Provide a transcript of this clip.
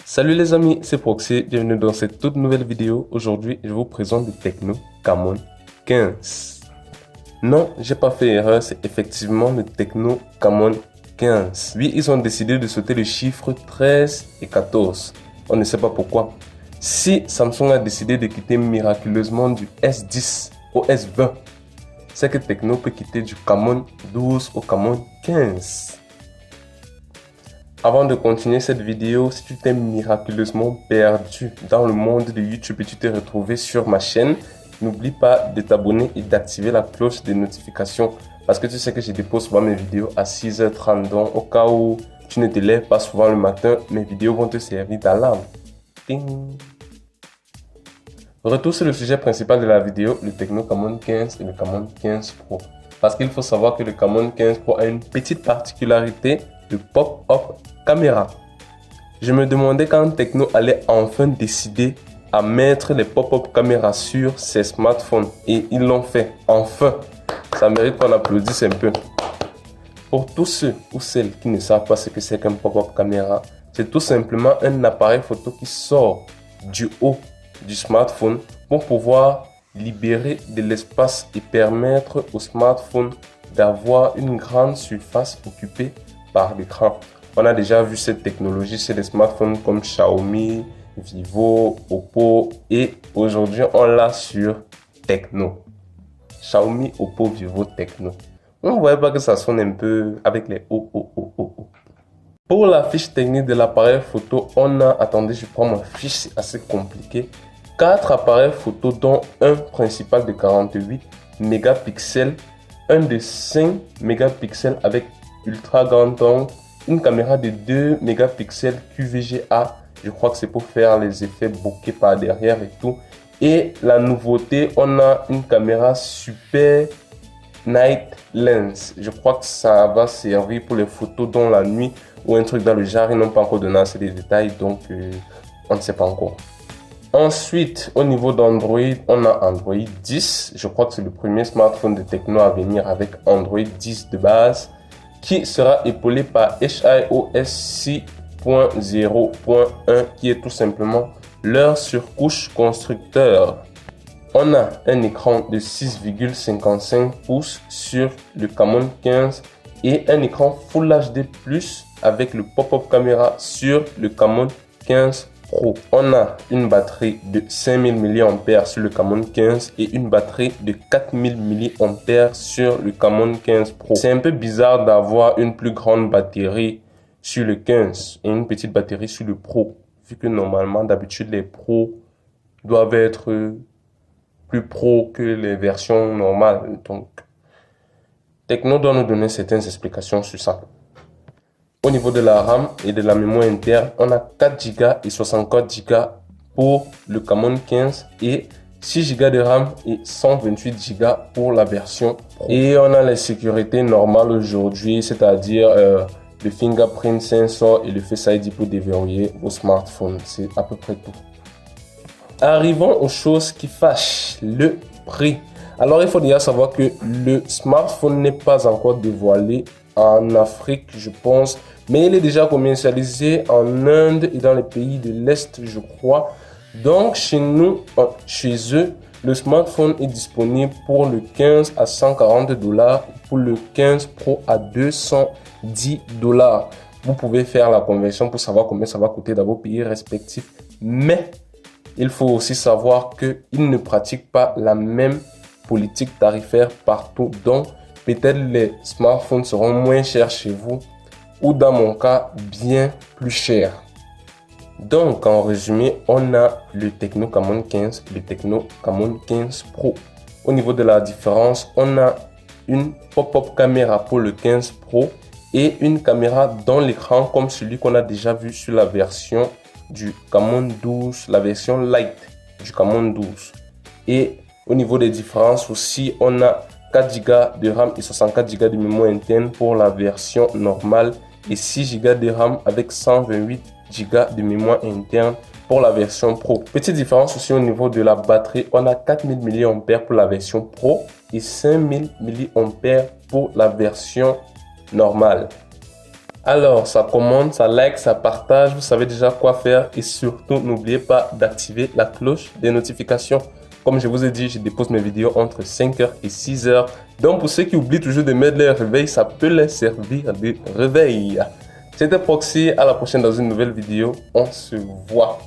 Salut les amis, c'est Proxy, bienvenue dans cette toute nouvelle vidéo. Aujourd'hui, je vous présente le Tecno Camon 15. Non, j'ai pas fait erreur, c'est effectivement le Tecno Camon 15. Oui, ils ont décidé de sauter les chiffres 13 et 14. On ne sait pas pourquoi. Si Samsung a décidé de quitter miraculeusement du S10 au S20, c'est que Tecno peut quitter du Camon 12 au Camon 15. Avant de continuer cette vidéo, si tu t'es miraculeusement perdu dans le monde de YouTube et tu t'es retrouvé sur ma chaîne, n'oublie pas de t'abonner et d'activer la cloche des notifications parce que tu sais que je dépose souvent mes vidéos à 6h30. Donc au cas où tu ne te lèves pas souvent le matin, mes vidéos vont te servir d'alarme. Ding. Retour sur le sujet principal de la vidéo, le Tecno Camon 15 et le Camon 15 Pro. Parce qu'il faut savoir que le Camon 15 Pro a une petite particularité de pop-up caméra. Je me demandais quand Tecno allait enfin décider à mettre les pop-up caméras sur ses smartphones et ils l'ont fait. Enfin, ça mérite qu'on applaudisse un peu. Pour tous ceux ou celles qui ne savent pas ce que c'est qu'un pop-up caméra, c'est tout simplement un appareil photo qui sort du haut du smartphone pour pouvoir libérer de l'espace et permettre au smartphone d'avoir une grande surface occupée par l'écran. On a déjà vu cette technologie sur des smartphones comme Xiaomi, Vivo, Oppo et aujourd'hui on l'a sur Tecno. Xiaomi, Oppo, Vivo, Tecno. On ne voit pas que ça sonne un peu avec les O. Pour la fiche technique de l'appareil photo, on a, attendez, je prends ma fiche, c'est assez compliqué. 4 appareils photo dont un principal de 48 mégapixels, un de 5 mégapixels avec ultra grand angle, une caméra de 2 mégapixels QVGA, je crois que c'est pour faire les effets bokeh par derrière et tout. Et la nouveauté, on a une caméra super night lens. Je crois que ça va servir pour les photos dans la nuit ou un truc dans le genre. Ils n'ont pas encore donné assez de détails, donc on ne sait pas encore. Ensuite, au niveau d'Android, on a Android 10. Je crois que c'est le premier smartphone de Tecno à venir avec Android 10 de base, qui sera épaulé par iOS 6.0.1, qui est tout simplement leur surcouche constructeur. On a un écran de 6,55 pouces sur le Camon 15 et un écran Full HD+ avec le pop-up caméra sur le Camon 15 Pro. On a une batterie de 5000 mAh sur le Camon 15 et une batterie de 4000 mAh sur le Camon 15 Pro. C'est un peu bizarre d'avoir une plus grande batterie sur le 15 et une petite batterie sur le Pro, vu que normalement d'habitude les Pro doivent être plus pro que les versions normales. Donc Tecno doit nous donner certaines explications sur ça. Au niveau de la RAM et de la mémoire interne, on a 4 Go et 64 Go pour le Camon 15 et 6 Go de RAM et 128 Go pour la version Pro. Et on a les sécurités normales aujourd'hui, c'est-à-dire le fingerprint sensor et le Face ID pour déverrouiller vos smartphones. C'est à peu près tout. Arrivons aux choses qui fâchent, le prix. Alors il faut déjà savoir que le smartphone n'est pas encore dévoilé en Afrique, je pense, mais il est déjà commercialisé en Inde et dans les pays de l'Est, je crois. Donc chez nous, chez eux, le smartphone est disponible pour le 15 à 140 $, pour le 15 Pro à 210 $. Vous pouvez faire la conversion pour savoir combien ça va coûter dans vos pays respectifs, mais il faut aussi savoir qu'ils ne pratiquent pas la même politique tarifaire partout. Donc, peut-être les smartphones seront moins chers chez vous ou dans mon cas, bien plus chers. Donc, en résumé, on a le Tecno Camon 15 et le Tecno Camon 15 Pro. Au niveau de la différence, on a une pop-up caméra pour le 15 Pro et une caméra dans l'écran comme celui qu'on a déjà vu sur la version du Camon 12, la version light du Camon 12. Et au niveau des différences aussi, on a 4 Go de RAM et 64 Go de mémoire interne pour la version normale et 6 Go de RAM avec 128 Go de mémoire interne pour la version Pro. Petite différence aussi au niveau de la batterie, on a 4000 mAh pour la version Pro et 5000 mAh pour la version normale. Alors, ça commente, ça like, ça partage, vous savez déjà quoi faire et surtout, n'oubliez pas d'activer la cloche des notifications. Comme je vous ai dit, je dépose mes vidéos entre 5h et 6h. Donc, pour ceux qui oublient toujours de mettre leur réveil, ça peut les servir de réveil. C'était Proxy, à la prochaine dans une nouvelle vidéo. On se voit.